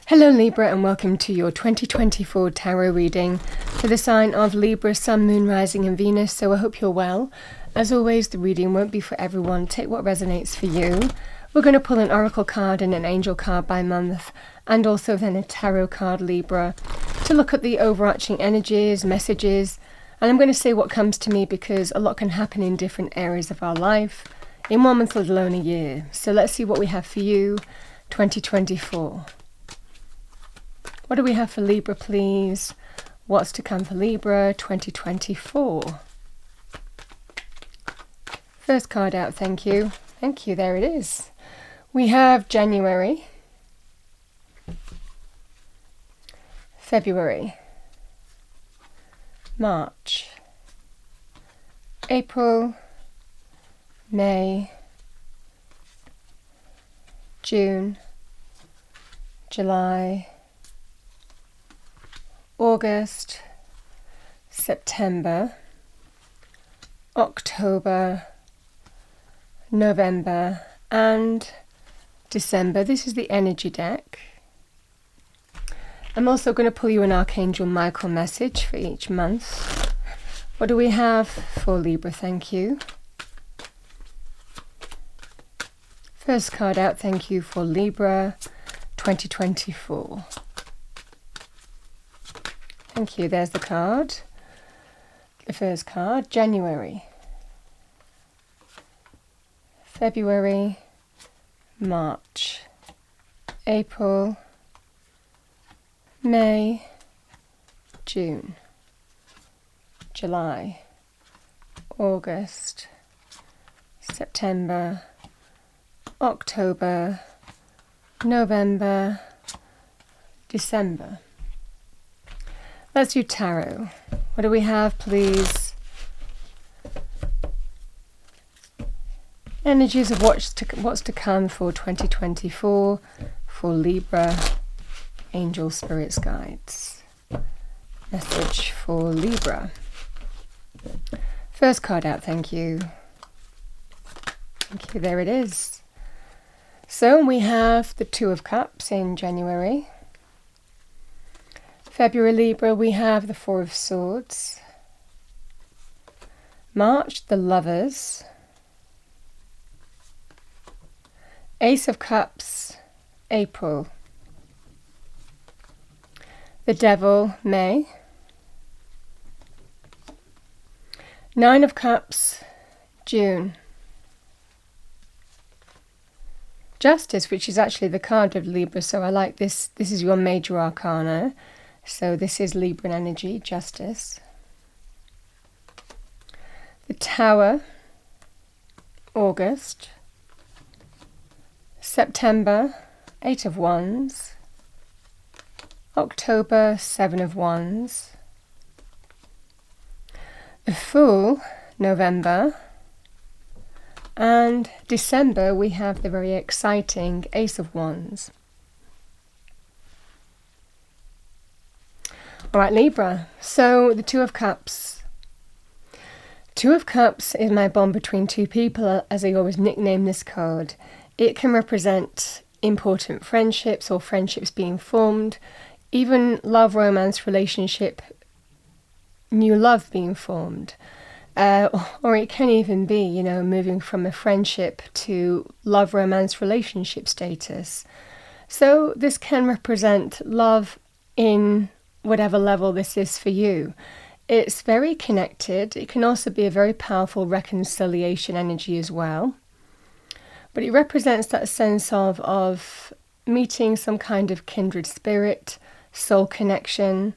Hello Libra, and welcome to your 2024 tarot reading for the sign of Libra, Sun, Moon, Rising and Venus. So I hope you're well. As always, the reading won't be for everyone. Take what resonates for you. We're going to pull an oracle card and an angel card by month, and also then a tarot card, Libra, to look at the overarching energies, messages. And I'm going to say what comes to me because a lot can happen in different areas of our life in 1 month, let alone a year. So let's see what we have for you, 2024. What do we have for Libra, please? What's to come for Libra 2024? First card out, thank you. Thank you, there it is. We have January, February, March, April, May, June, July, August, September, October, November and December. This is the energy deck. I'm also going to pull you an Archangel Michael message for each month. What do we have for Libra? Thank you. First card out, thank you for Libra 2024. Thank you, there's the card. The first card, January, February, March, April, May, June, July, August, September, October, November, December. Let's do tarot. What do we have, please? Energies of what's to come for 2024 for Libra. Angel Spirits Guides. Message for Libra. First card out, thank you. Thank you, there it is. So we have the Two of Cups in January. February, Libra, we have the Four of Swords. March, the Lovers. Ace of Cups, April. The Devil, May. Nine of Cups, June. Justice, which is actually the card of Libra, so I like this. This is your major arcana. So this is Libran energy, Justice. The Tower, August. September, Eight of Wands. October, Seven of Wands. The Fool, November. And December, we have the very exciting Ace of Wands. All right, Libra. So the Two of Cups. Two of Cups is my bond between two people, as I always nickname this card. It can represent important friendships or friendships being formed, even love, romance, relationship, new love being formed. Or it can even be, you know, moving from a friendship to love, romance, relationship status. So this can represent love in whatever level this is for you. It's very connected. It can also be a very powerful reconciliation energy as well. But it represents that sense of meeting some kind of kindred spirit, soul connection,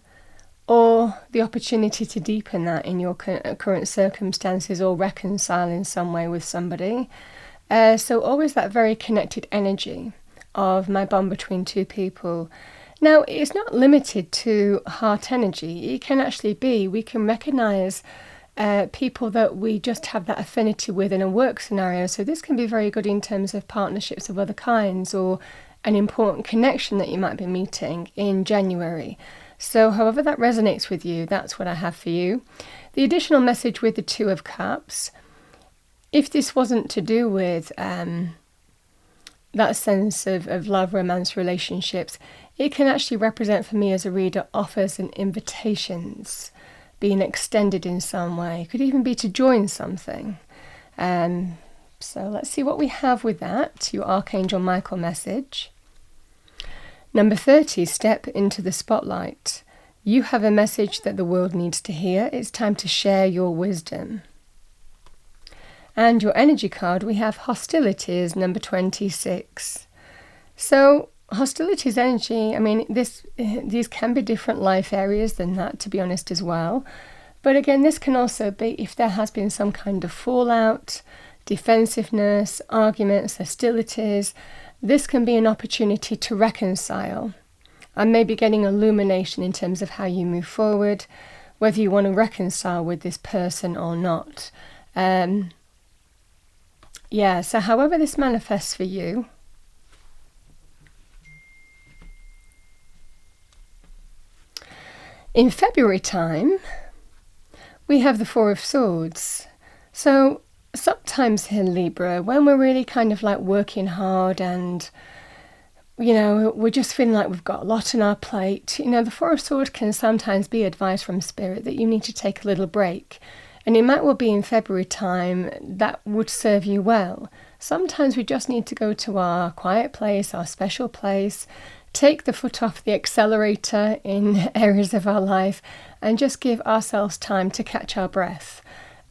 or the opportunity to deepen that in your current circumstances or reconcile in some way with somebody. So always that very connected energy of my bond between two people. Now, it's not limited to heart energy. It can actually be, we can recognize people that we just have that affinity with in a work scenario. So this can be very good in terms of partnerships of other kinds or an important connection that you might be meeting in January. So however that resonates with you, that's what I have for you. The additional message with the Two of Cups, if this wasn't to do with that sense of love, romance, relationships, it can actually represent for me as a reader offers and invitations being extended in some way. It could even be to join something. So let's see what we have with that, your Archangel Michael message. Number 30, step into the spotlight. You have a message that the world needs to hear. It's time to share your wisdom. And your energy card, we have hostilities, number 26. So hostilities energy, I mean, these can be different life areas than that, to be honest, as well. But again, this can also be if there has been some kind of fallout, defensiveness, arguments, hostilities. This can be an opportunity to reconcile and maybe getting illumination in terms of how you move forward, whether you want to reconcile with this person or not. So however this manifests for you. In February time, we have the Four of Swords. So sometimes here, Libra, when we're really kind of like working hard and, we're just feeling like we've got a lot on our plate, the Four of Swords can sometimes be advice from Spirit that you need to take a little break. And it might well be in February time that would serve you well. Sometimes we just need to go to our quiet place, our special place, take the foot off the accelerator in areas of our life and just give ourselves time to catch our breath.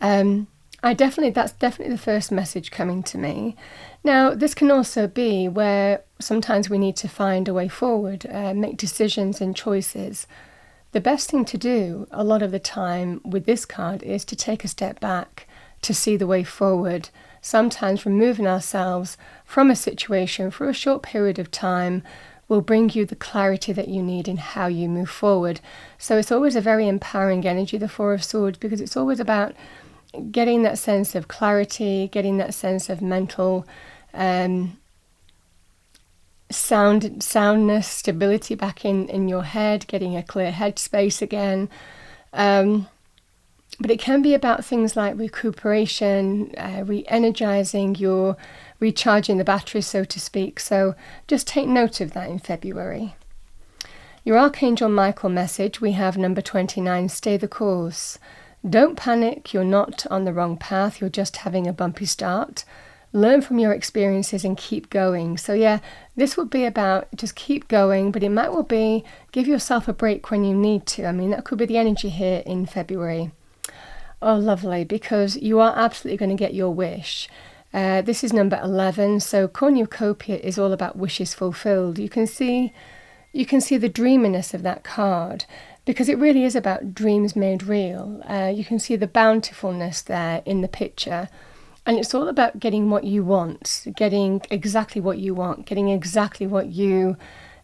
That's definitely the first message coming to me. Now, this can also be where sometimes we need to find a way forward, make decisions and choices. The best thing to do a lot of the time with this card is to take a step back to see the way forward. Sometimes removing ourselves from a situation for a short period of time will bring you the clarity that you need in how you move forward. So it's always a very empowering energy, the Four of Swords, because it's always about getting that sense of clarity, getting that sense of mental soundness, stability back in your head, getting a clear headspace again. But it can be about things like recuperation, re-energizing, recharging the batteries, so to speak. So just take note of that in February. Your Archangel Michael message, we have number 29, stay the course. Don't panic, you're not on the wrong path, you're just having a bumpy start. Learn from your experiences and keep going. So yeah, this would be about just keep going, but it might well be give yourself a break when you need to. I mean, that could be the energy here in February. Oh, lovely, because you are absolutely going to get your wish. This is number 11, so cornucopia is all about wishes fulfilled. You can see the dreaminess of that card, because it really is about dreams made real. You can see the bountifulness there in the picture. And it's all about getting what you want, getting exactly what you want, getting exactly what you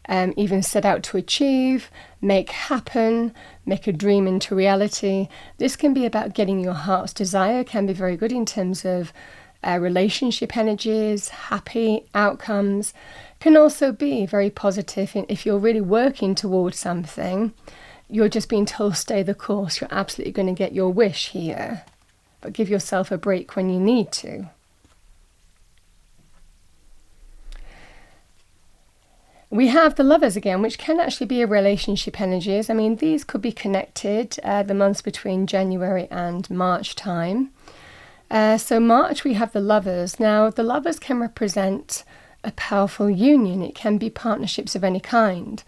even set out to achieve, make happen, make a dream into reality. This can be about getting your heart's desire, can be very good in terms of relationship energies, happy outcomes. Can also be very positive if you're really working towards something. You're just being told stay the course. You're absolutely going to get your wish here. But give yourself a break when you need to. We have the Lovers again, which can actually be a relationship energies. I mean, these could be connected the months between January and March time. So March, we have the Lovers. Now, the Lovers can represent a powerful union. It can be partnerships of any kind.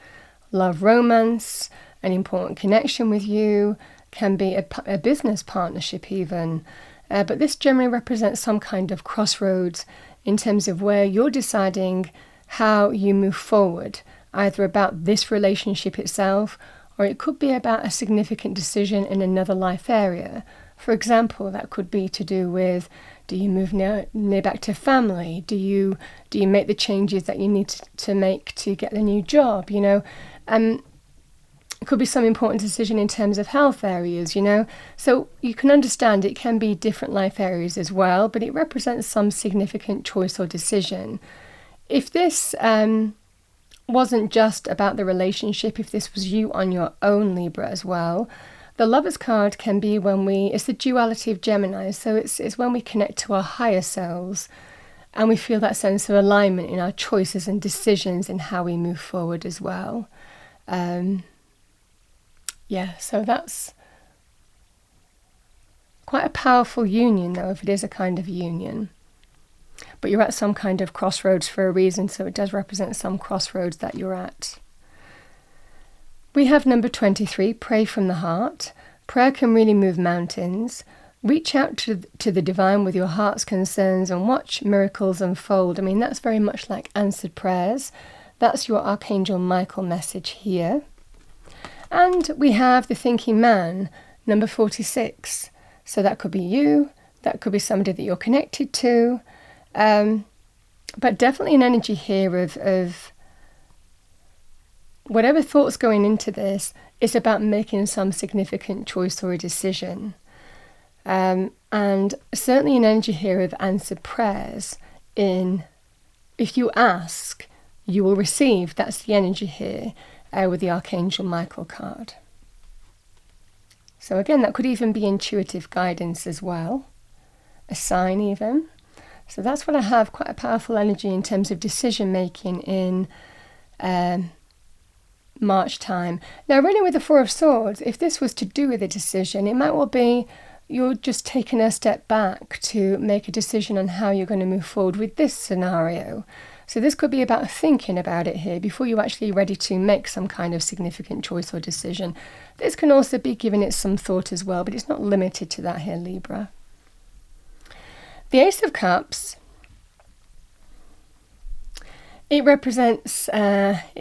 Love, romance, an important connection with you, can be a business partnership even. But this generally represents some kind of crossroads in terms of where you're deciding how you move forward, either about this relationship itself, or it could be about a significant decision in another life area. For example, that could be to do with, do you move near back to family? Do you make the changes that you need to make to get a new job? It could be some important decision in terms of health areas, So you can understand it can be different life areas as well, but it represents some significant choice or decision. If this wasn't just about the relationship, if this was you on your own, Libra, as well, the Lovers card can be it's the duality of Gemini, so it's when we connect to our higher selves. And we feel that sense of alignment in our choices and decisions in how we move forward as well. So that's quite a powerful union, though, if it is a kind of union. But you're at some kind of crossroads for a reason, so it does represent some crossroads that you're at. We have number 23, pray from the heart. Prayer can really move mountains. Reach out to the divine with your heart's concerns and watch miracles unfold. I mean, that's very much like answered prayers. That's your Archangel Michael message here. And we have the thinking man, number 46. So that could be you, that could be somebody that you're connected to, but definitely an energy here of whatever thoughts going into this, it's about making some significant choice or a decision. And certainly an energy here of answered prayers if you ask, you will receive. That's the energy here with the Archangel Michael card. So again, that could even be intuitive guidance as well, a sign even. So that's what I have, quite a powerful energy in terms of decision making in March time. Now, really with the Four of Swords, if this was to do with a decision, it might well be you're just taking a step back to make a decision on how you're going to move forward with this scenario. So this could be about thinking about it here before you're actually ready to make some kind of significant choice or decision. This can also be giving it some thought as well, but it's not limited to that here, Libra. The Ace of Cups, it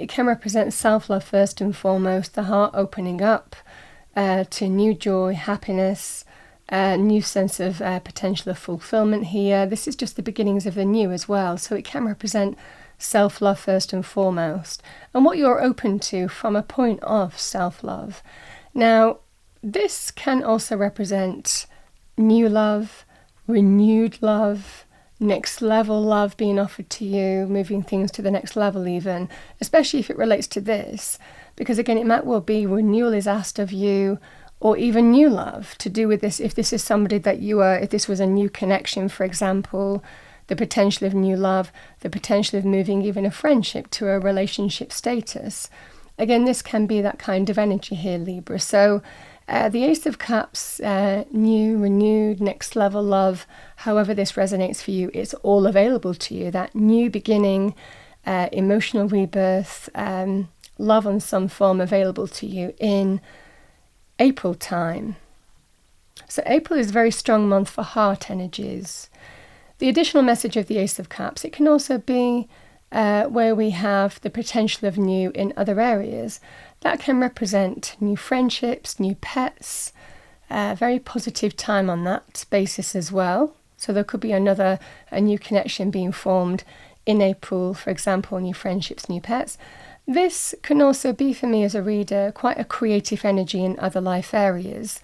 can represent self-love first and foremost, the heart opening up to new joy, happiness, new sense of potential of fulfillment here. This is just the beginnings of the new as well, so it can represent self-love first and foremost, and what you're open to from a point of self-love. Now, this can also represent new love, renewed love, next level love being offered to you, moving things to the next level even, especially if it relates to this, because again, it might well be renewal is asked of you, or even new love to do with this. If this is somebody that if this was a new connection, for example, the potential of new love, the potential of moving even a friendship to a relationship status. Again, this can be that kind of energy here, Libra. So the Ace of Cups, new, renewed, next level love, however this resonates for you, it's all available to you. That new beginning, emotional rebirth, love on some form available to you in April time. So April is a very strong month for heart energies. The additional message of the Ace of Cups, it can also be where we have the potential of new in other areas. That can represent new friendships, new pets, very positive time on that basis as well. So there could be a new connection being formed in April, for example, new friendships, new pets. This can also be, for me as a reader, quite a creative energy in other life areas.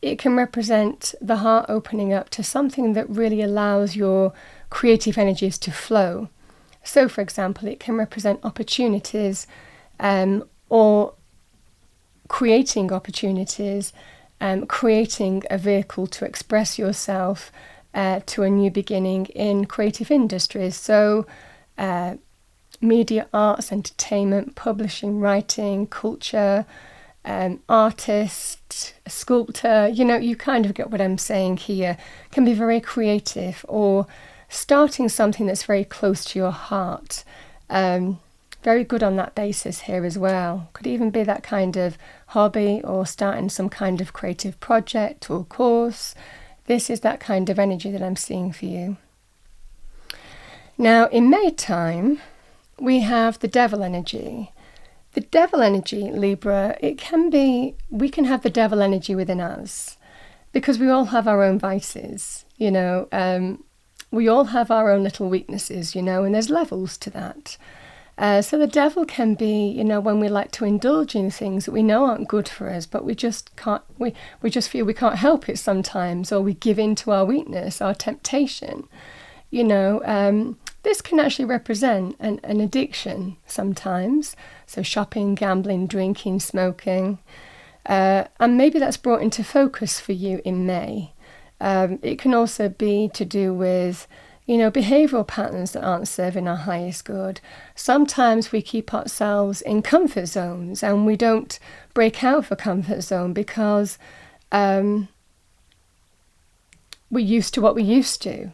It can represent the heart opening up to something that really allows your creative energies to flow. So, for example, it can represent opportunities or creating opportunities, creating a vehicle to express yourself to a new beginning in creative industries. So, media, arts, entertainment, publishing, writing, culture, artist, sculptor, you kind of get what I'm saying here. Can be very creative, or starting something that's very close to your heart. Very good on that basis here as well. Could even be that kind of hobby or starting some kind of creative project or course. This is that kind of energy that I'm seeing for you. Now, in May time, we have the devil energy. The devil energy, Libra, we can have the devil energy within us because we all have our own vices, we all have our own little weaknesses, and there's levels to that. So the devil can be, when we like to indulge in things that we know aren't good for us, but we just can't, we just feel we can't help it sometimes, or we give in to our weakness, our temptation, This can actually represent an addiction sometimes. So shopping, gambling, drinking, smoking. And maybe that's brought into focus for you in May. It can also be to do with, behavioural patterns that aren't serving our highest good. Sometimes we keep ourselves in comfort zones and we don't break out of a comfort zone because we're used to what we used to,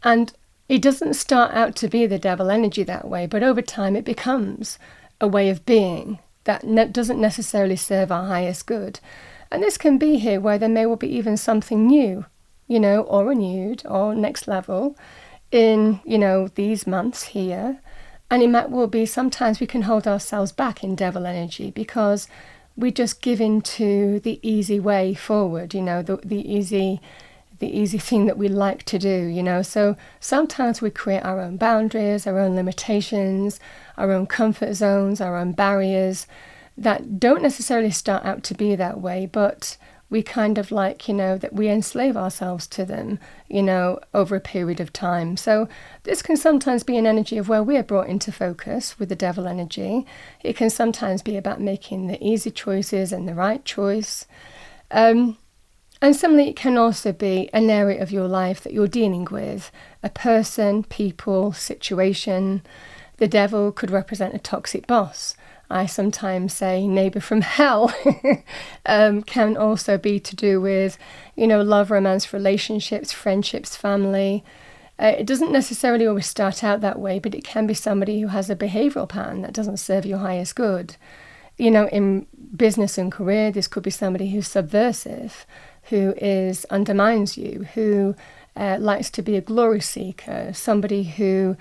and it doesn't start out to be the devil energy that way, but over time it becomes a way of being that doesn't necessarily serve our highest good. And this can be here where there may well be even something new, or renewed or next level in, these months here. And it might well be sometimes we can hold ourselves back in devil energy because we just give in to the easy way forward, the easy thing that we like to do, So sometimes we create our own boundaries, our own limitations, our own comfort zones, our own barriers that don't necessarily start out to be that way, but we kind of that we enslave ourselves to them, over a period of time. So this can sometimes be an energy of where we're brought into focus with the devil energy. It can sometimes be about making the easy choices and the right choice. And similarly, it can also be an area of your life that you're dealing with, a person, people, situation. The devil could represent a toxic boss. I sometimes say neighbour from hell. Can also be to do with, love, romance, relationships, friendships, family. It doesn't necessarily always start out that way, but it can be somebody who has a behavioural pattern that doesn't serve your highest good. In business and career, this could be somebody who's subversive, who undermines you, who likes to be a glory seeker, somebody who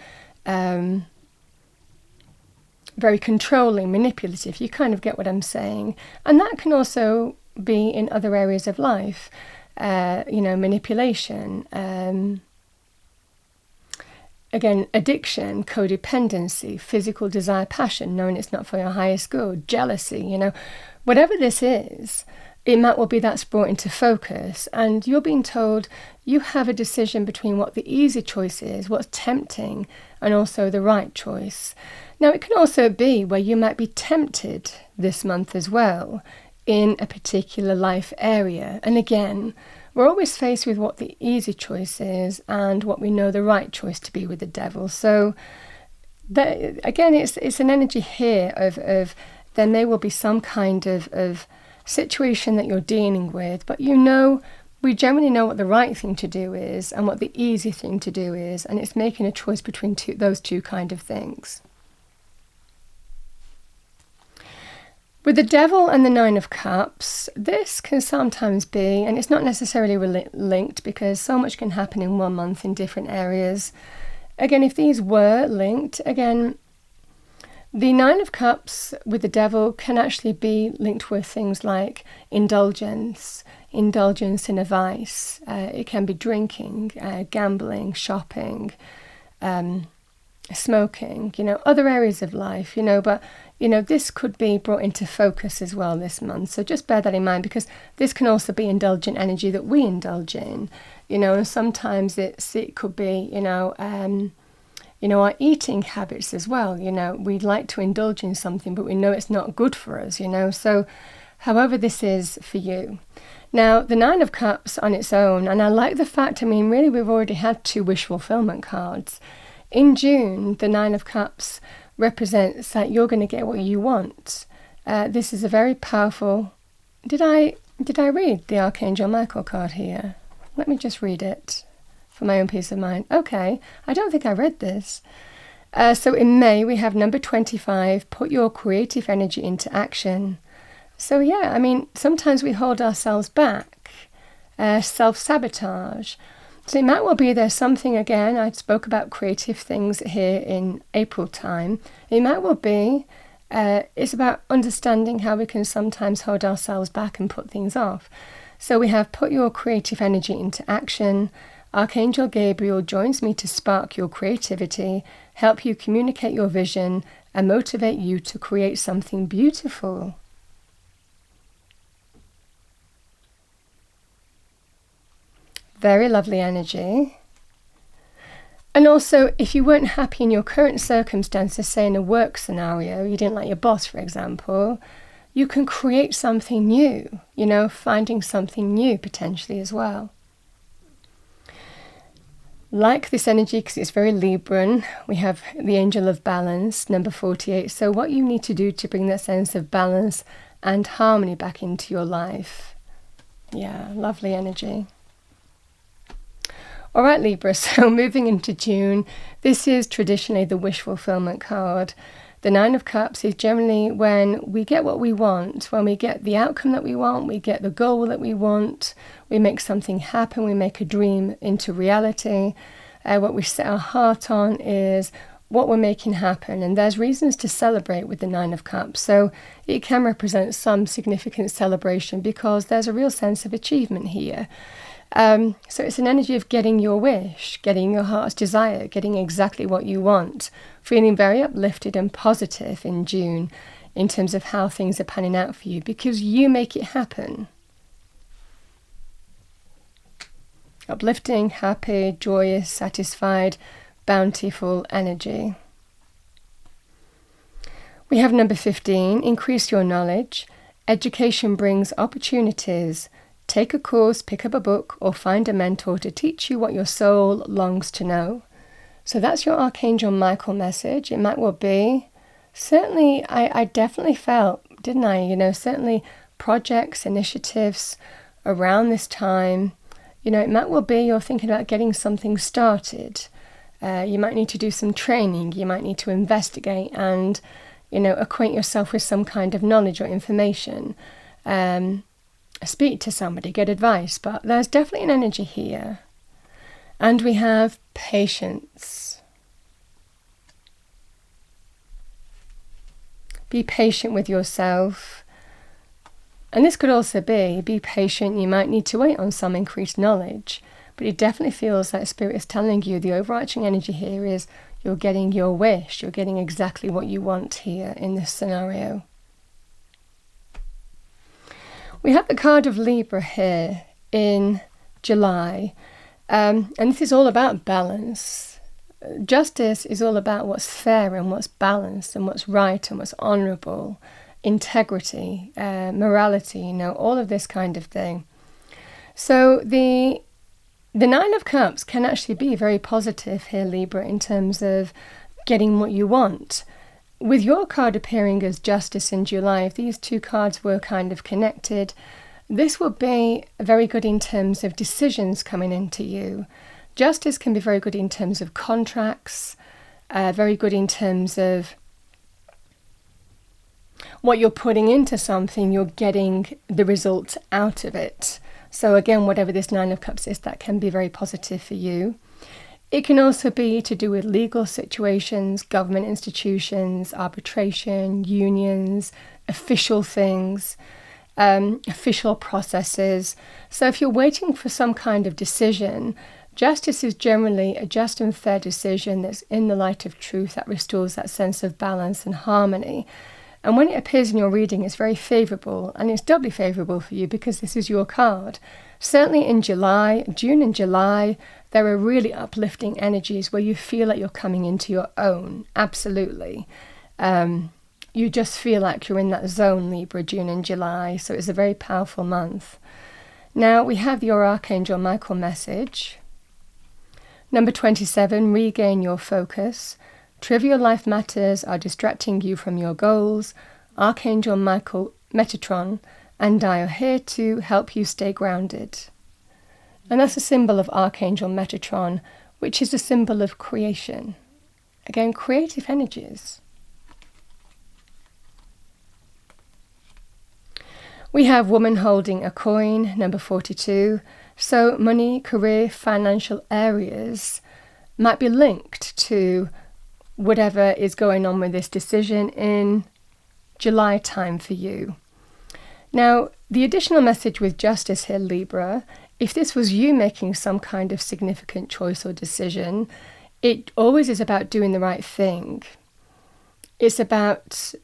very controlling, manipulative. You kind of get what I'm saying. And that can also be in other areas of life, manipulation, again, addiction, codependency, physical desire, passion, knowing it's not for your highest good, jealousy, whatever this is, it might well be that's brought into focus, and you're being told you have a decision between what the easy choice is, what's tempting, and also the right choice. Now, it can also be where you might be tempted this month as well in a particular life area. And again, we're always faced with what the easy choice is and what we know the right choice to be with the devil. So, again, it's an energy here of there may well be some kind of situation that you're dealing with, but we generally know what the right thing to do is and what the easy thing to do is, and it's making a choice between those two kind of things. With the devil and the Nine of Cups, this can sometimes be, and it's not necessarily linked because so much can happen in 1 month in different areas. Again, if these were linked, again, the Nine of Cups with the devil can actually be linked with things like indulgence in a vice. It can be drinking, gambling, shopping, smoking, other areas of life, but, this could be brought into focus as well this month. So just bear that in mind, because this can also be indulgent energy that we indulge in, and sometimes it could be, our eating habits as well. We'd like to indulge in something, but we know it's not good for us, so however this is for you. Now, the Nine of Cups on its own, and I like the fact, really we've already had 2 wish fulfillment cards. In June, the Nine of Cups represents that you're going to get what you want. This is a very powerful... Did I read the Archangel Michael card here? Let me just read it for my own peace of mind. Okay, I don't think I read this. So in May, we have number 25, put your creative energy into action. So yeah, sometimes we hold ourselves back, self-sabotage. So it might well be there's something, again, I spoke about creative things here in April time. It might well be, it's about understanding how we can sometimes hold ourselves back and put things off. So we have put your creative energy into action. Archangel Gabriel joins me to spark your creativity, help you communicate your vision, and motivate you to create something beautiful. Very lovely energy. And also, if you weren't happy in your current circumstances, say in a work scenario, you didn't like your boss, for example, you can create something new, finding something new potentially as well. Like this energy, because it's very Libran, we have the angel of balance, number 48. So what you need to do to bring that sense of balance and harmony back into your life. Yeah, lovely energy. All right, Libra, so moving into June, this is traditionally the wish fulfillment card. The Nine of Cups is generally when we get what we want, when we get the outcome that we want, we get the goal that we want, we make something happen, we make a dream into reality. What we set our heart on is what we're making happen, and there's reasons to celebrate with the Nine of Cups. So it can represent some significant celebration because there's a real sense of achievement here. So it's an energy of getting your wish, getting your heart's desire, getting exactly what you want, feeling very uplifted and positive in June in terms of how things are panning out for you because you make it happen. Uplifting, happy, joyous, satisfied, bountiful energy. We have number 15, increase your knowledge. Education brings opportunities. Take a course, pick up a book, or find a mentor to teach you what your soul longs to know. So that's your Archangel Michael message. It might well be. Certainly, I definitely felt, didn't I? Certainly projects, initiatives around this time. It might well be you're thinking about getting something started. You might need to do some training. You might need to investigate and, acquaint yourself with some kind of knowledge or information. Speak to somebody, get advice, but there's definitely an energy here. And we have patience. Be patient with yourself. And this could also be patient. You might need to wait on some increased knowledge, but it definitely feels like Spirit is telling you the overarching energy here is you're getting your wish. You're getting exactly what you want here in this scenario. We have the card of Libra here in July, and this is all about balance. Justice is all about what's fair and what's balanced and what's right and what's honourable, integrity, morality, all of this kind of thing. So the Nine of Cups can actually be very positive here, Libra, in terms of getting what you want. With your card appearing as Justice in July, if these two cards were kind of connected, this would be very good in terms of decisions coming into you. Justice can be very good in terms of contracts, very good in terms of what you're putting into something, you're getting the results out of it. So again, whatever this Nine of Cups is, that can be very positive for you. It can also be to do with legal situations, government institutions, arbitration, unions, official things, official processes. So if you're waiting for some kind of decision, justice is generally a just and fair decision that's in the light of truth, that restores that sense of balance and harmony. And when it appears in your reading, it's very favourable, and it's doubly favourable for you because this is your card. Certainly in June and July, there are really uplifting energies where you feel like you're coming into your own, absolutely. You just feel like you're in that zone, Libra, June and July, so it's a very powerful month. Now we have your Archangel Michael message. Number 27, regain your focus. Trivial life matters are distracting you from your goals. Archangel Michael, Metatron, and I are here to help you stay grounded. And that's a symbol of Archangel Metatron, which is a symbol of creation. Again, creative energies. We have woman holding a coin, number 42. So money, career, financial areas might be linked to whatever is going on with this decision in July time for you. Now, the additional message with justice here, Libra, if this was you making some kind of significant choice or decision, it always is about doing the right thing. It's about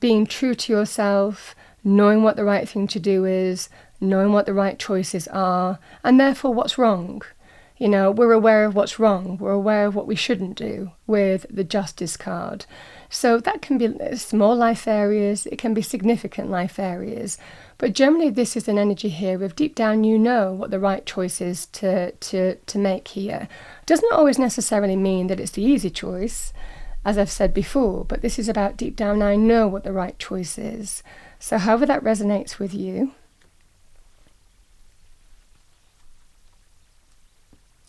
being true to yourself, knowing what the right thing to do is, knowing what the right choices are, and therefore what's wrong. You know, we're aware of what's wrong. We're aware of what we shouldn't do with the Justice card. So that can be small life areas. It can be significant life areas. But generally, this is an energy here of deep down, you know what the right choice is to make here. Doesn't always necessarily mean that it's the easy choice, as I've said before, but this is about deep down, I know what the right choice is. So however that resonates with you.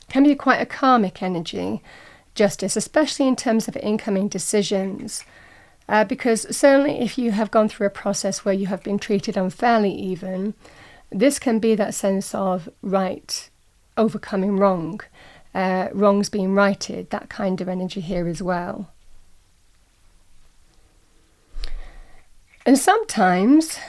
Can be quite a karmic energy, Justice, especially in terms of incoming decisions. Because certainly if you have gone through a process where you have been treated unfairly even, this can be that sense of right overcoming wrong, wrongs being righted, that kind of energy here as well. And sometimes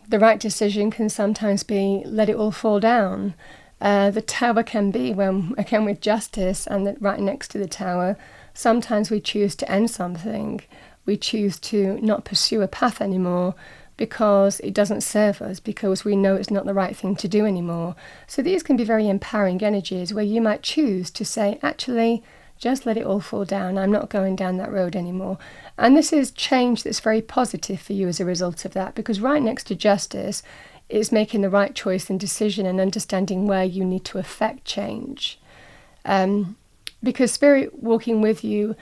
the right decision can sometimes be let it all fall down. The Tower can be, when again with Justice and right next to the Tower, sometimes we choose to end something. We choose to not pursue a path anymore because it doesn't serve us, because we know it's not the right thing to do anymore. So these can be very empowering energies where you might choose to say, actually, just let it all fall down. I'm not going down that road anymore. And this is change that's very positive for you as a result of that, because right next to Justice is making the right choice and decision and understanding where you need to affect change. Because Spirit walking with you,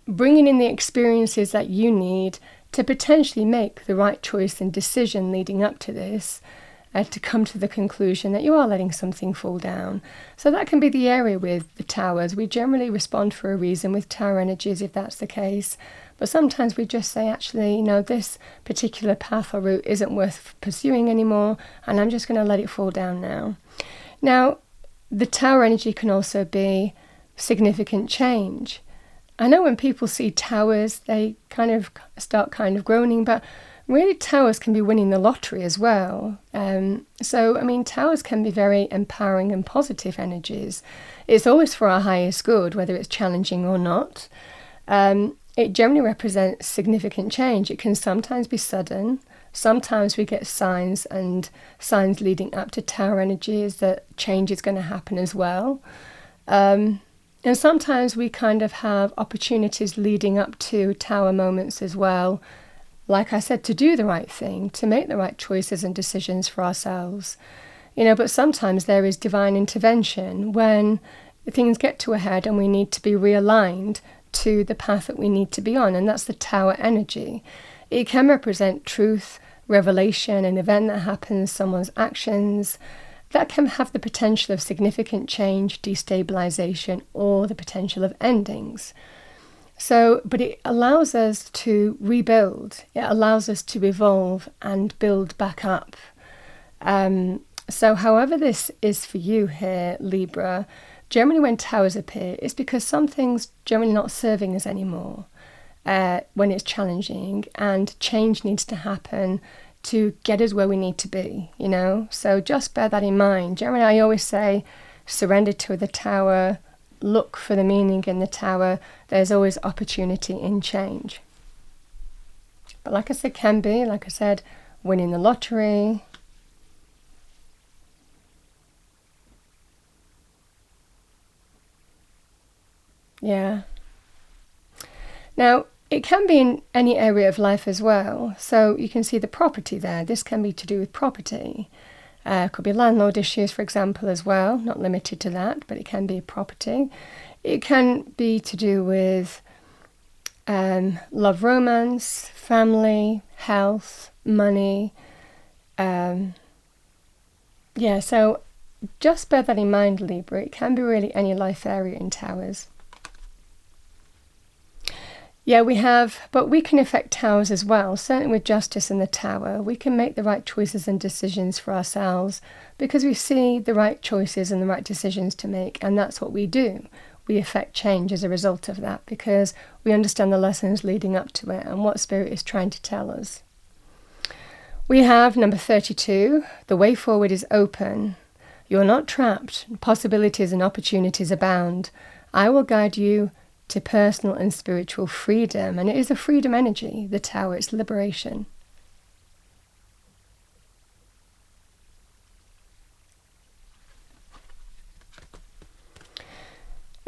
bringing in the experiences that you need to potentially make the right choice and decision leading up to this, to come to the conclusion that you are letting something fall down. So that can be the area with the Towers. We generally respond for a reason with Tower energies if that's the case. But sometimes we just say, actually, you know, this particular path or route isn't worth pursuing anymore, and I'm just going to let it fall down now. Now, the Tower energy can also be significant change. I know when people see Towers, they kind of start groaning, but really Towers can be winning the lottery as well. So, I mean, Towers can be very empowering and positive energies. It's always for our highest good, whether it's challenging or not. It generally represents significant change. It can sometimes be sudden. Sometimes we get signs, and signs leading up to Tower energies that change is going to happen as well. And sometimes we kind of have opportunities leading up to Tower moments as well, like I said, to do the right thing, to make the right choices and decisions for ourselves. You know, but sometimes there is divine intervention when things get to a head and we need to be realigned to the path that we need to be on, and that's the Tower energy. It can represent truth, revelation, an event that happens, someone's actions, that can have the potential of significant change, destabilization, or the potential of endings. So, but it allows us to rebuild. It allows us to evolve and build back up. So however this is for you here, Libra, generally when Towers appear, it's because something's generally not serving us anymore when it's challenging, and change needs to happen to get us where we need to be, you know? So just bear that in mind. Generally, I always say, surrender to the Tower, look for the meaning in the Tower. There's always opportunity in change. But like I said, can be, like I said, winning the lottery. Yeah. Now, it can be in any area of life as well. So you can see the property there. This can be to do with property. Could be landlord issues, for example, as well. Not limited to that, but it can be property. It can be to do with love, romance, family, health, money. So just bear that in mind, Libra. It can be really any life area in Towers. Yeah, but we can affect Towers as well. Certainly with Justice in the Tower, we can make the right choices and decisions for ourselves because we see the right choices and the right decisions to make, and that's what we do. We affect change as a result of that because we understand the lessons leading up to it and what Spirit is trying to tell us. We have number 32, the way forward is open. You're not trapped. Possibilities and opportunities abound. I will guide you to personal and spiritual freedom. And it is a freedom energy, the Tower, it's liberation.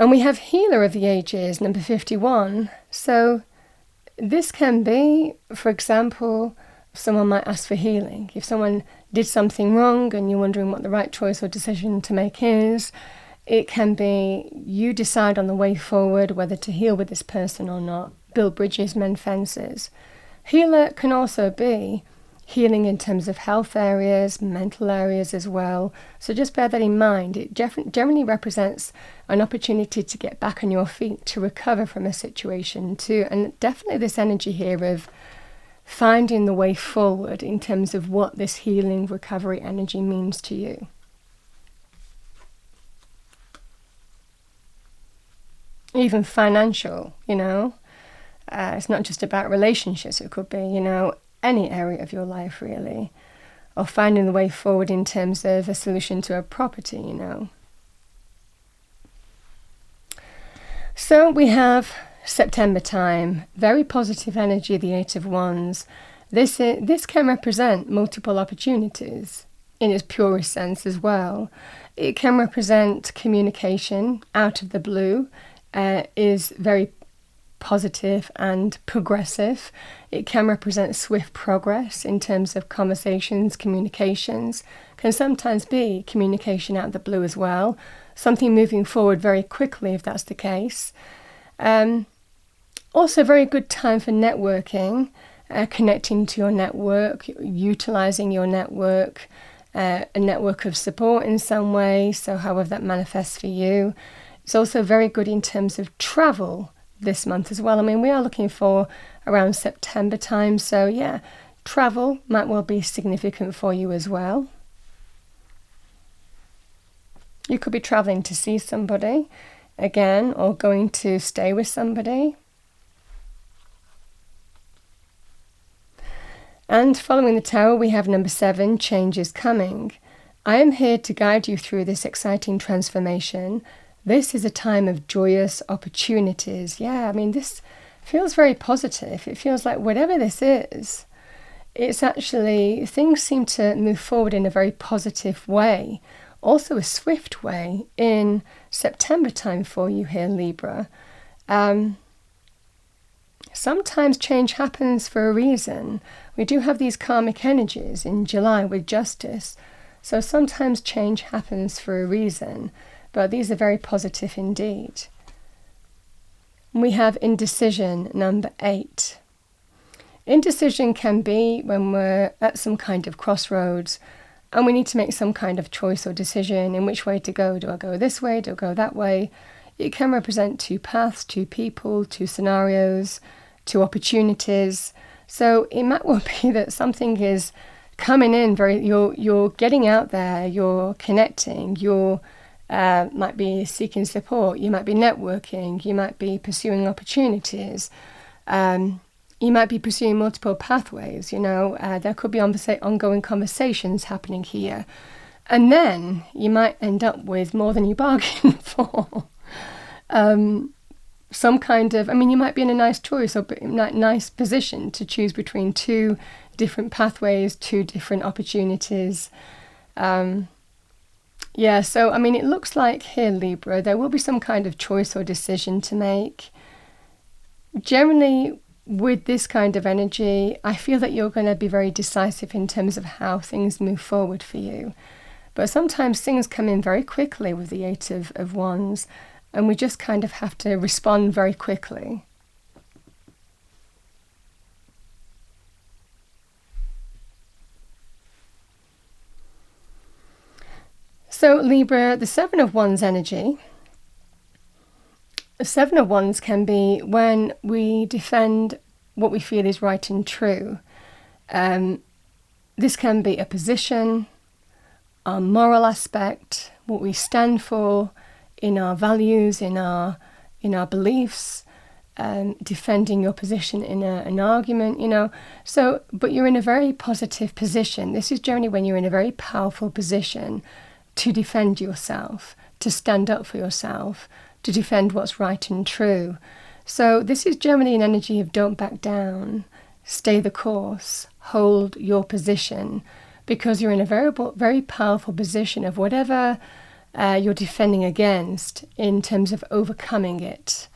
And we have healer of the ages, number 51. So this can be, for example, someone might ask for healing. If someone did something wrong and you're wondering what the right choice or decision to make is, it can be you decide on the way forward whether to heal with this person or not. Build bridges, mend fences. Healer can also be healing in terms of health areas, mental areas as well. So just bear that in mind. It generally represents an opportunity to get back on your feet, to recover from a situation too. And definitely this energy here of finding the way forward in terms of what this healing recovery energy means to you. Even financial, it's not just about relationships. It could be, any area of your life really, or finding the way forward in terms of a solution to a property, So we have September time, very positive energy, the Eight of Wands. This can represent multiple opportunities in its purest sense as well. It can represent communication out of the blue, is very positive and progressive. It can represent swift progress in terms of conversations, communications. Can sometimes be communication out of the blue as well. Something moving forward very quickly if that's the case. Also very good time for networking, connecting to your network, utilising your network, a network of support in some way, so however that manifests for you. It's also very good in terms of travel this month as well. I mean, we are looking for around September time, so yeah, travel might well be significant for you as well. You could be travelling to see somebody again, or going to stay with somebody. And following the Tower, we have number 7, change is coming. I am here to guide you through this exciting transformation. This is a time of joyous opportunities. Yeah, I mean, this feels very positive. It feels like whatever this is, it's actually, things seem to move forward in a very positive way. Also a swift way in September time for you here, Libra. Sometimes change happens for a reason. We do have these karmic energies in July with justice. So sometimes change happens for a reason. But these are very positive indeed. We have indecision, number 8. Indecision can be when we're at some kind of crossroads and we need to make some kind of choice or decision in which way to go. Do I go this way? Do I go that way? It can represent 2 paths, 2 people, 2 scenarios, 2 opportunities. So it might well be that something is coming in, you're getting out there, you're connecting, you're might be seeking support, you might be networking, you might be pursuing opportunities, you might be pursuing multiple pathways, there could be ongoing conversations happening here. And then you might end up with more than you bargained for. Some kind of, you might be in a nice choice or nice position to choose between 2 different pathways, 2 different opportunities. Yeah, so, it looks like here, Libra, there will be some kind of choice or decision to make. Generally, with this kind of energy, I feel that you're going to be very decisive in terms of how things move forward for you. But sometimes things come in very quickly with the Eight of Wands, and we just kind of have to respond very quickly. So Libra, the 7 of Wands energy. The 7 of Wands can be when we defend what we feel is right and true. This can be a position, our moral aspect, what we stand for in our values, in our beliefs, defending your position in an argument, So, but you're in a very positive position. This is generally when you're in a very powerful position to defend yourself, to stand up for yourself, to defend what's right and true. So this is generally an energy of don't back down, stay the course, hold your position, because you're in a very, very powerful position of whatever you're defending against in terms of overcoming it.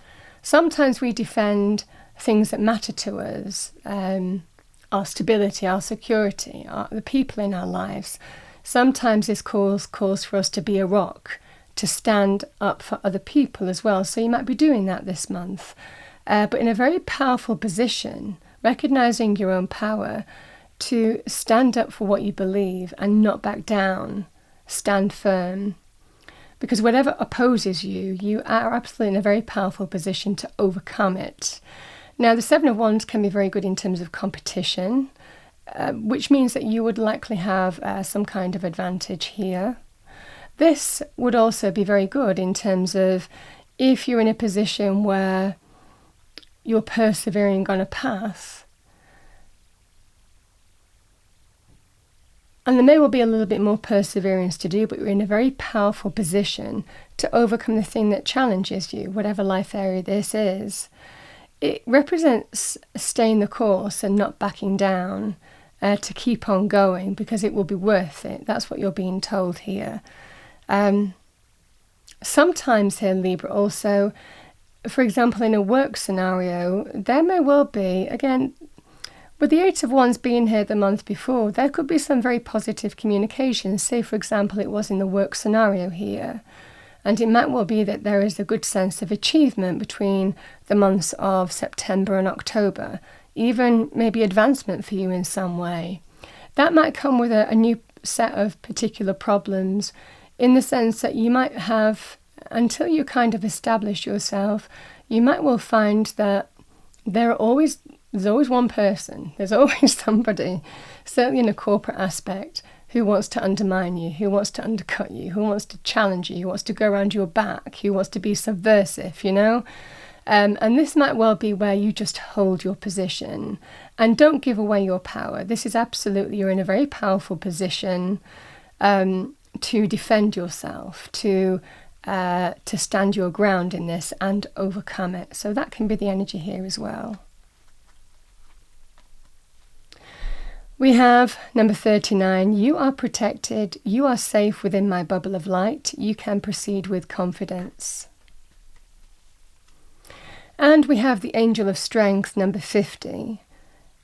Sometimes we defend things that matter to us, our stability, our security, the people in our lives. Sometimes this calls for us to be a rock, to stand up for other people as well. So you might be doing that this month, but in a very powerful position, recognizing your own power to stand up for what you believe and not back down, stand firm. Because whatever opposes you, you are absolutely in a very powerful position to overcome it. Now, the Seven of Wands can be very good in terms of competition, which means that you would likely have some kind of advantage here. This would also be very good in terms of if you're in a position where you're persevering on a path, and there may well be a little bit more perseverance to do, but you're in a very powerful position to overcome the thing that challenges you, whatever life area this is. It represents staying the course and not backing down, to keep on going, because it will be worth it. That's what you're being told here. Sometimes here, Libra, also, for example, in a work scenario, there may well be, again, with the Eight of Wands being here the month before, there could be some very positive communication. Say, for example, it was in the work scenario here. And it might well be that there is a good sense of achievement between the months of September and October, even maybe advancement for you in some way. That might come with a new set of particular problems, in the sense that you might have, until you kind of establish yourself, you might well find that there's always one person, there's always somebody, certainly in a corporate aspect, who wants to undermine you, who wants to undercut you, who wants to challenge you, who wants to go around your back, who wants to be subversive, you know? And this might well be where you just hold your position and don't give away your power. This is absolutely, you're in a very powerful position to defend yourself, to stand your ground in this and overcome it. So that can be the energy here as well. We have number 39, you are protected, you are safe within my bubble of light, you can proceed with confidence. And we have the Angel of Strength, number 50.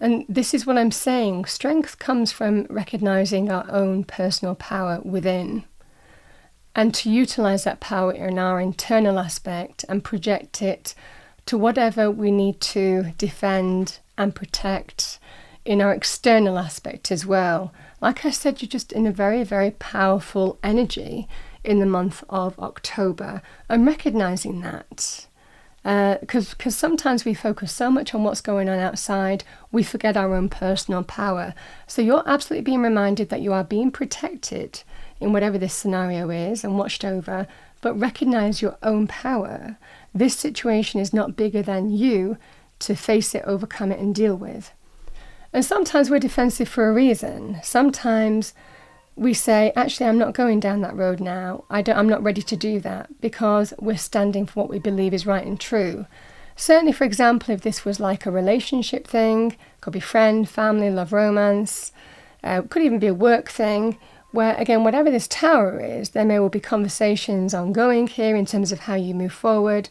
And this is what I'm saying, strength comes from recognizing our own personal power within, and to utilize that power in our internal aspect and project it to whatever we need to defend and protect in our external aspect as well. Like I said, you're just in a very, very powerful energy in the month of October. I'm recognizing that. Because sometimes we focus so much on what's going on outside, we forget our own personal power. So you're absolutely being reminded that you are being protected in whatever this scenario is and watched over, but recognize your own power. This situation is not bigger than you to face it, overcome it, and deal with. And sometimes we're defensive for a reason. Sometimes we say, actually, I'm not going down that road now. I'm not ready to do that, because we're standing for what we believe is right and true. Certainly, for example, if this was like a relationship thing, could be friend, family, love, romance, could even be a work thing, where, again, whatever this tower is, there may well be conversations ongoing here in terms of how you move forward,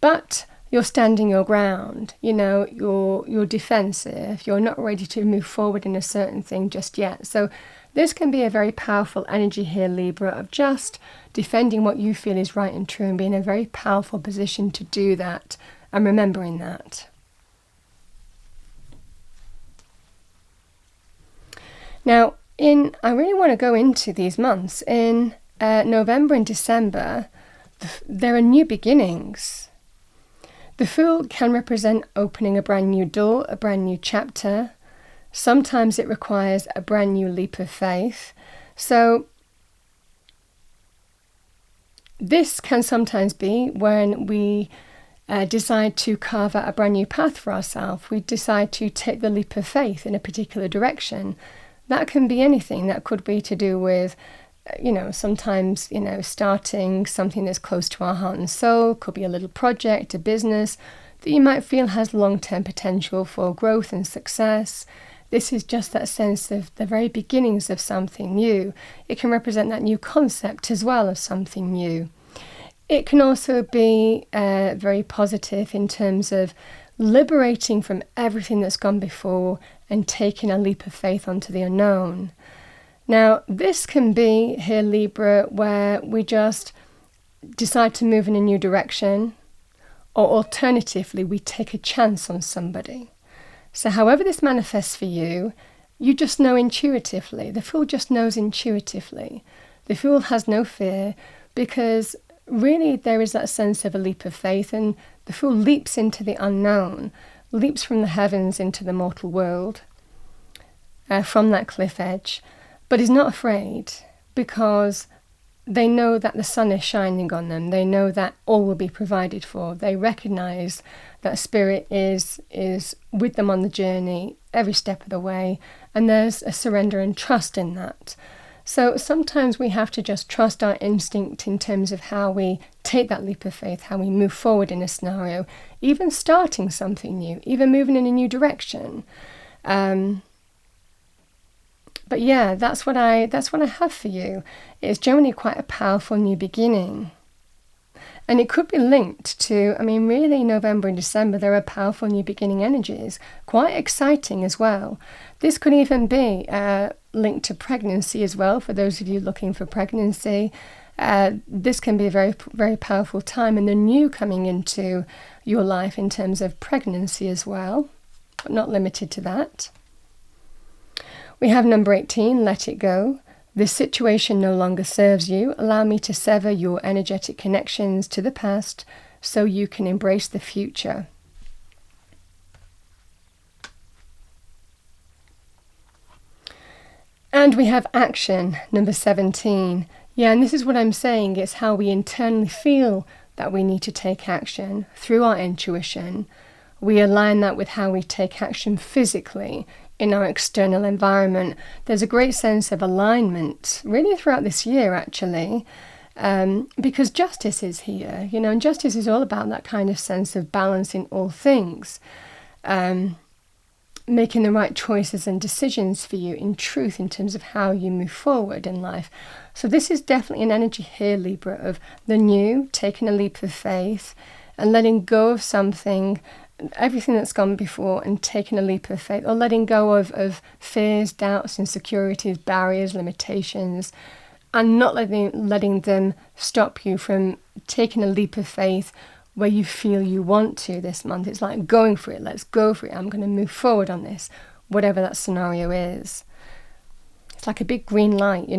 but you're standing your ground, you know, you're defensive, you're not ready to move forward in a certain thing just yet. So this can be a very powerful energy here, Libra, of just defending what you feel is right and true and being in a very powerful position to do that and remembering that. Now, I really want to go into these months. In November and December, there are new beginnings. The Fool can represent opening a brand new door, a brand new chapter. Sometimes it requires a brand new leap of faith. So this can sometimes be when we decide to carve out a brand new path for ourselves. We decide to take the leap of faith in a particular direction. That can be anything. That could be to do with, sometimes, starting something that's close to our heart and soul. Could be a little project, a business that you might feel has long-term potential for growth and success. This is just that sense of the very beginnings of something new. It can represent that new concept as well of something new. It can also be very positive in terms of liberating from everything that's gone before and taking a leap of faith onto the unknown. Now, this can be, here Libra, where we just decide to move in a new direction, or alternatively, we take a chance on somebody. So however this manifests for you, you just know intuitively. The Fool just knows intuitively. The Fool has no fear, because really there is that sense of a leap of faith, and the Fool leaps into the unknown, leaps from the heavens into the mortal world, from that cliff edge, but is not afraid, because they know that the sun is shining on them. They know that all will be provided for. They recognize that Spirit is with them on the journey every step of the way, and there's a surrender and trust in that. So sometimes we have to just trust our instinct in terms of how we take that leap of faith, how we move forward in a scenario, even starting something new, even moving in a new direction. But yeah, that's what I have for you. It's generally quite a powerful new beginning. And it could be linked to, really November and December, there are powerful new beginning energies, quite exciting as well. This could even be linked to pregnancy as well, for those of you looking for pregnancy. This can be a very, very powerful time, and the new coming into your life in terms of pregnancy as well, but not limited to that. We have number 18, let it go. This situation no longer serves you. Allow me to sever your energetic connections to the past so you can embrace the future. And we have action, number 17. Yeah, and this is what I'm saying. It's how we internally feel that we need to take action through our intuition. We align that with how we take action physically in our external environment. There's a great sense of alignment really throughout this year, actually, because justice is here, and justice is all about that kind of sense of balance in all things, making the right choices and decisions for you in truth in terms of how you move forward in life. So this is definitely an energy here, Libra, of the new, taking a leap of faith and letting go of something, everything that's gone before, and taking a leap of faith, or letting go of fears, doubts, insecurities, barriers, limitations, and not letting them stop you from taking a leap of faith where you feel you want to this month. It's like going for it. Let's go for it. I'm going to move forward on this, whatever that scenario is. It's like a big green light,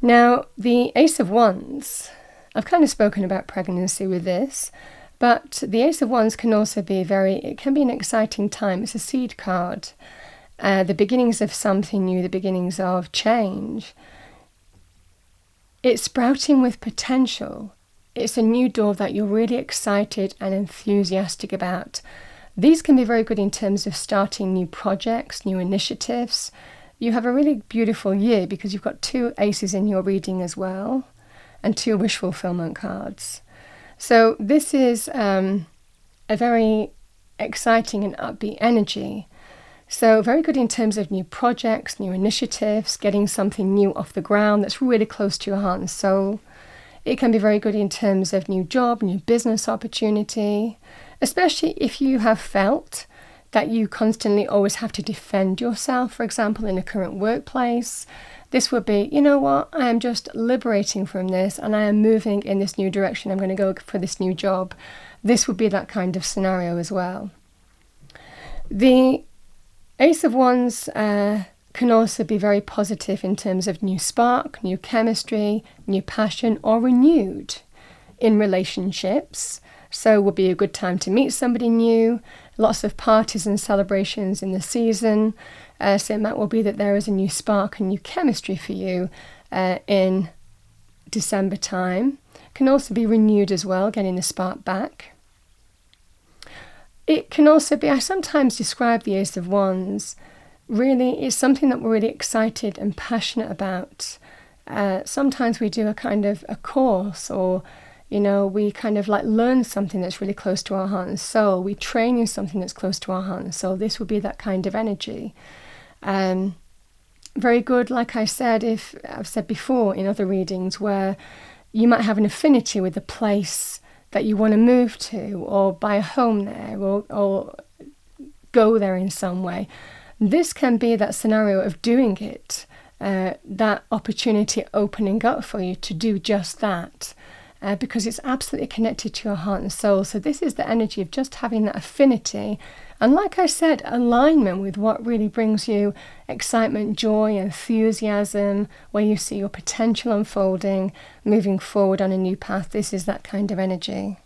Now, the Ace of Wands, I've kind of spoken about pregnancy with this, but the Ace of Wands can also be it can be an exciting time. It's a seed card, the beginnings of something new, the beginnings of change. It's sprouting with potential. It's a new door that you're really excited and enthusiastic about. These can be very good in terms of starting new projects, new initiatives. You have a really beautiful year because you've got 2 aces in your reading as well, and 2 wish fulfillment cards. So this is a very exciting and upbeat energy. So very good in terms of new projects, new initiatives, getting something new off the ground that's really close to your heart and soul. It can be very good in terms of new job, new business opportunity, especially if you have felt that you constantly always have to defend yourself, for example, in a current workplace. This would be, you know what, I am just liberating from this and I am moving in this new direction. I'm going to go for this new job. This would be that kind of scenario as well. The Ace of Wands can also be very positive in terms of new spark, new chemistry, new passion, or renewed in relationships. So would be a good time to meet somebody new. Lots of parties and celebrations in the season. So it might well be that there is a new spark and new chemistry for you in December time. Can also be renewed as well, getting the spark back. It can also be, I sometimes describe the Ace of Wands, really it's something that we're really excited and passionate about. Sometimes we do a kind of a course, or You know, we kind of like learn something that's really close to our heart and soul. We train in something that's close to our heart and soul. This would be that kind of energy. Very good, like I said, if I've said before in other readings, where you might have an affinity with the place that you want to move to, or buy a home there, or go there in some way. This can be that scenario of doing it, that opportunity opening up for you to do just that, because it's absolutely connected to your heart and soul. So this is the energy of just having that affinity, and like I said, alignment with what really brings you excitement, joy, enthusiasm, where you see your potential unfolding, moving forward on a new path. This is that kind of energy.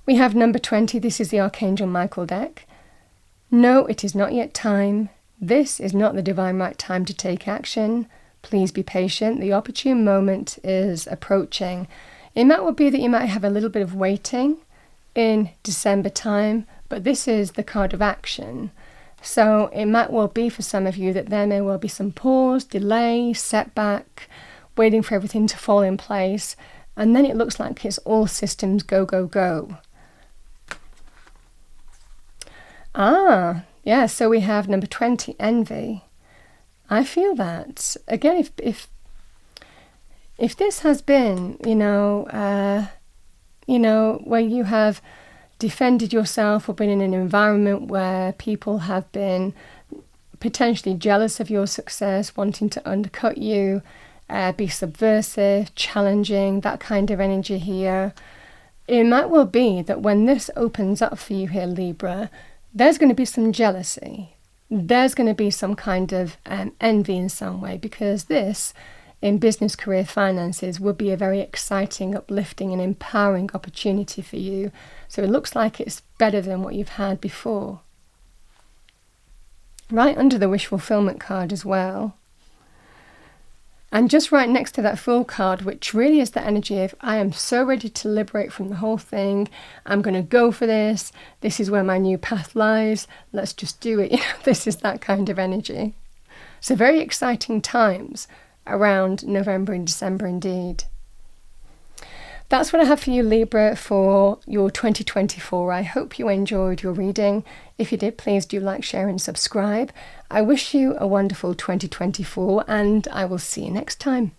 We have number 20. This is the Archangel Michael deck. No, it is not yet time. This is not the divine right time to take action. Please be patient. The opportune moment is approaching. And that would be that you might have a little bit of waiting in December time, but this is the card of action. So it might well be for some of you that there may well be some pause, delay, setback, waiting for everything to fall in place. And then it looks like it's all systems go, go, go. Yeah, so we have number 20, envy. I feel that. Again, if this has been, where you have defended yourself or been in an environment where people have been potentially jealous of your success, wanting to undercut you, be subversive, challenging, that kind of energy here, it might well be that when this opens up for you here, Libra, there's going to be some jealousy. There's going to be some kind of envy in some way, because this, in business, career, finances, would be a very exciting, uplifting and empowering opportunity for you. So it looks like it's better than what you've had before. Right under the wish fulfillment card as well. And just right next to that Fool card, which really is the energy of, I am so ready to liberate from the whole thing. I'm going to go for this. This is where my new path lies. Let's just do it. This is that kind of energy. So very exciting times around November and December indeed. That's what I have for you, Libra, for your 2024. I hope you enjoyed your reading. If you did, please do like, share and subscribe. I wish you a wonderful 2024, and I will see you next time.